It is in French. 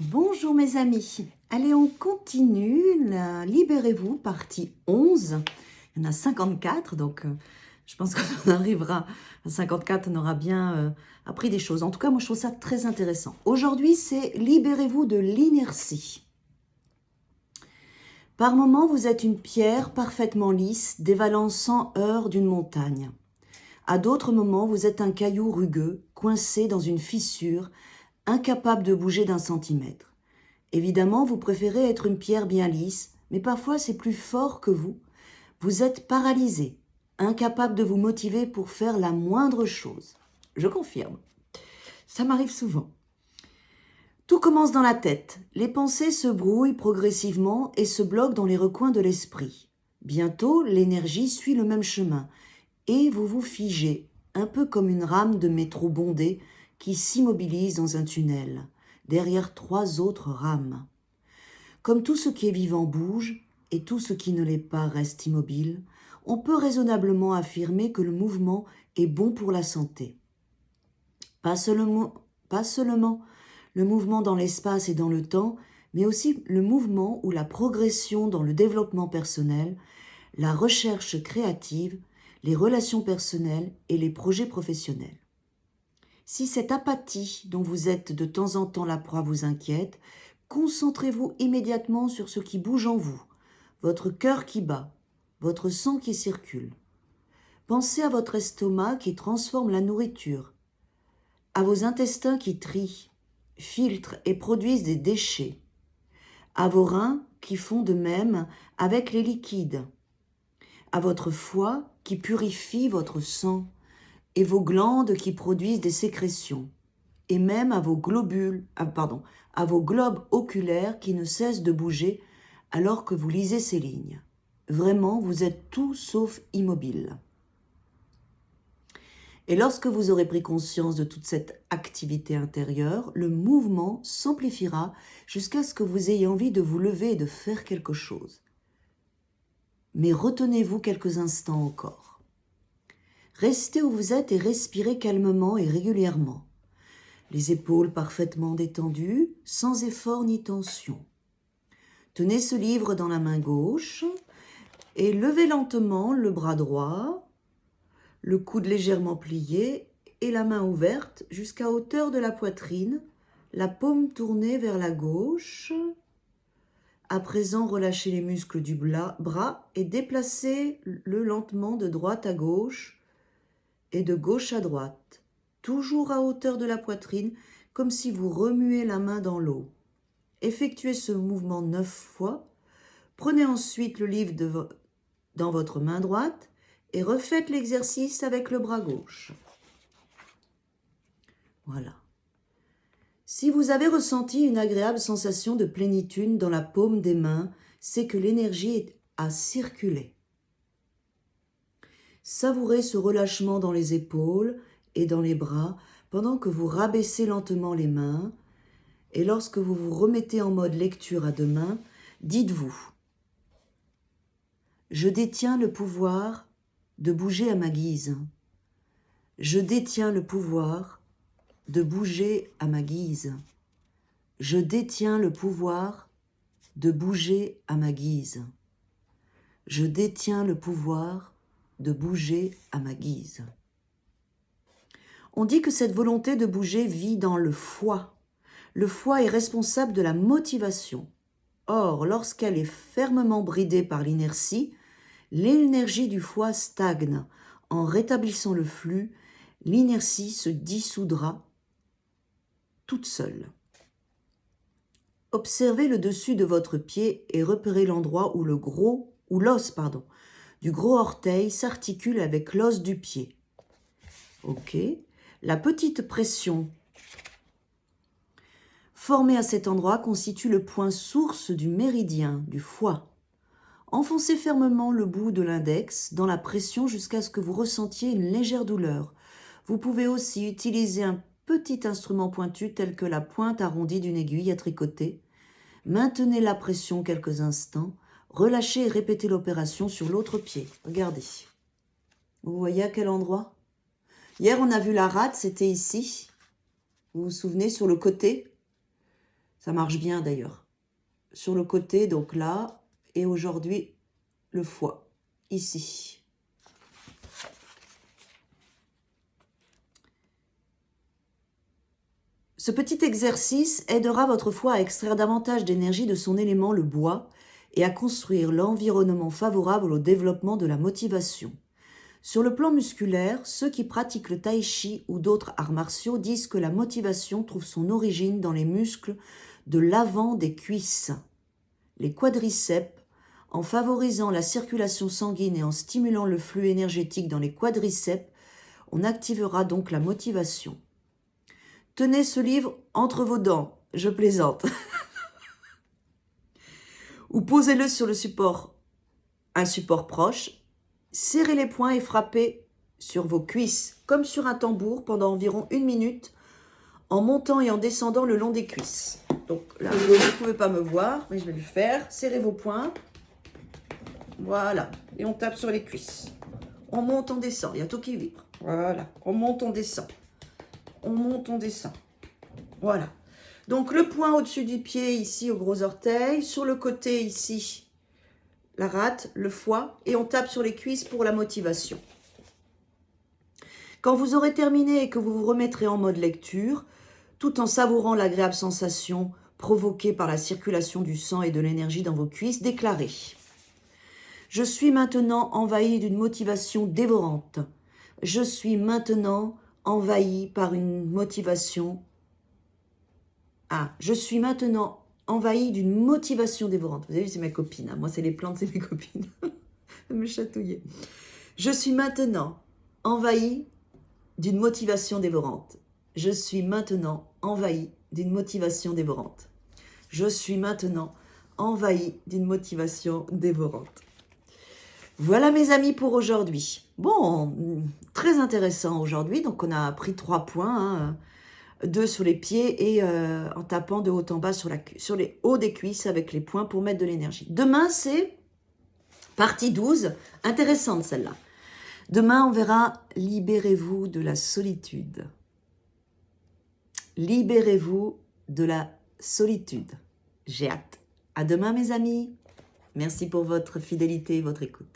Bonjour mes amis, allez on continue la Libérez-vous, partie 11. Il y en a 54, donc je pense qu'on arrivera à 54, on aura bien appris des choses. En tout cas, moi je trouve ça très intéressant. Aujourd'hui, c'est Libérez-vous de l'inertie. Par moments, vous êtes une pierre parfaitement lisse, dévalant sans heurts d'une montagne. À d'autres moments, vous êtes un caillou rugueux, coincé dans une fissure, incapable de bouger d'un centimètre. Évidemment, vous préférez être une pierre bien lisse, mais parfois c'est plus fort que vous. Vous êtes paralysé, incapable de vous motiver pour faire la moindre chose. Je confirme. Ça m'arrive souvent. Tout commence dans la tête. Les pensées se brouillent progressivement et se bloquent dans les recoins de l'esprit. Bientôt, l'énergie suit le même chemin et vous vous figez, un peu comme une rame de métro bondée qui s'immobilise dans un tunnel, derrière 3 autres rames. Comme tout ce qui est vivant bouge et tout ce qui ne l'est pas reste immobile, on peut raisonnablement affirmer que le mouvement est bon pour la santé. Pas seulement le mouvement dans l'espace et dans le temps, mais aussi le mouvement ou la progression dans le développement personnel, la recherche créative, les relations personnelles et les projets professionnels. Si cette apathie dont vous êtes de temps en temps la proie vous inquiète, concentrez-vous immédiatement sur ce qui bouge en vous, votre cœur qui bat, votre sang qui circule. Pensez à votre estomac qui transforme la nourriture, à vos intestins qui trient, filtrent et produisent des déchets, à vos reins qui font de même avec les liquides, à votre foie qui purifie votre sang et vos glandes qui produisent des sécrétions, et même à vos à vos globes oculaires qui ne cessent de bouger alors que vous lisez ces lignes. Vraiment, vous êtes tout sauf immobile. Et lorsque vous aurez pris conscience de toute cette activité intérieure, le mouvement s'amplifiera jusqu'à ce que vous ayez envie de vous lever et de faire quelque chose. Mais retenez-vous quelques instants encore. Restez où vous êtes et respirez calmement et régulièrement. Les épaules parfaitement détendues, sans effort ni tension. Tenez ce livre dans la main gauche et levez lentement le bras droit, le coude légèrement plié et la main ouverte jusqu'à hauteur de la poitrine, la paume tournée vers la gauche. À présent, relâchez les muscles du bras et déplacez-le lentement de droite à gauche et de gauche à droite, toujours à hauteur de la poitrine, comme si vous remuez la main dans l'eau. Effectuez ce mouvement 9 fois. Prenez ensuite le livre dans votre main droite et refaites l'exercice avec le bras gauche. Voilà. Si vous avez ressenti une agréable sensation de plénitude dans la paume des mains, c'est que l'énergie a circulé. Savourez ce relâchement dans les épaules et dans les bras pendant que vous rabaissez lentement les mains. Et lorsque vous vous remettez en mode lecture à 2 mains, dites-vous « Je détiens le pouvoir de bouger à ma guise. Je détiens le pouvoir de bouger à ma guise. Je détiens le pouvoir de bouger à ma guise. Je détiens le pouvoir de bouger à ma guise. » On dit que cette volonté de bouger vit dans le foie. Le foie est responsable de la motivation. Or, lorsqu'elle est fermement bridée par l'inertie, l'énergie du foie stagne. En rétablissant le flux, l'inertie se dissoudra toute seule. Observez le dessus de votre pied et repérez l'endroit où l'os du gros orteil s'articule avec l'os du pied. Ok. La petite pression formée à cet endroit constitue le point source du méridien du foie. Enfoncez fermement le bout de l'index dans la pression jusqu'à ce que vous ressentiez une légère douleur. Vous pouvez aussi utiliser un petit instrument pointu tel que la pointe arrondie d'une aiguille à tricoter. Maintenez la pression quelques instants, relâchez et répétez l'opération sur l'autre pied. Regardez. Vous voyez à quel endroit? Hier, on a vu la rate, c'était ici. Vous vous souvenez, sur le côté? Ça marche bien d'ailleurs. Sur le côté, donc là, et aujourd'hui, le foie, ici. Ce petit exercice aidera votre foie à extraire davantage d'énergie de son élément, le bois, et à construire l'environnement favorable au développement de la motivation. Sur le plan musculaire, ceux qui pratiquent le tai chi ou d'autres arts martiaux disent que la motivation trouve son origine dans les muscles de l'avant des cuisses, les quadriceps. En favorisant la circulation sanguine et en stimulant le flux énergétique dans les quadriceps, on activera donc la motivation. Tenez ce livre entre vos dents, je plaisante. Ou posez-le sur le support, un support proche. Serrez les poings et frappez sur vos cuisses, comme sur un tambour, pendant environ 1 minute, en montant et en descendant le long des cuisses. Donc là, vous ne pouvez pas me voir, mais je vais le faire. Serrez vos poings. Voilà. Et on tape sur les cuisses. On monte, on descend. Il y a tout qui vibre. Voilà. On monte, on descend. On monte, on descend. Voilà. Donc le point au-dessus du pied, ici, au gros orteil. Sur le côté, ici, la rate, le foie. Et on tape sur les cuisses pour la motivation. Quand vous aurez terminé et que vous vous remettrez en mode lecture, tout en savourant l'agréable sensation provoquée par la circulation du sang et de l'énergie dans vos cuisses, déclarez « Je suis maintenant envahi d'une motivation dévorante. Je suis maintenant envahi par une motivation... Ah, je suis maintenant envahi d'une motivation dévorante. » Vous avez vu, c'est ma copine. Hein. Moi, c'est les plantes, c'est mes copines. Elles me chatouillaient. Je suis maintenant envahi d'une motivation dévorante. Je suis maintenant envahi d'une motivation dévorante. Je suis maintenant envahi d'une motivation dévorante. Voilà mes amis pour aujourd'hui. Bon, très intéressant aujourd'hui. Donc on a appris 3 points, hein, 2 sur les pieds et en tapant de haut en bas sur les hauts des cuisses avec les poings pour mettre de l'énergie. Demain c'est partie 12, intéressante celle-là. Demain, on verra « Libérez-vous de la solitude ». Libérez-vous de la solitude. J'ai hâte. À demain, mes amis. Merci pour votre fidélité et votre écoute.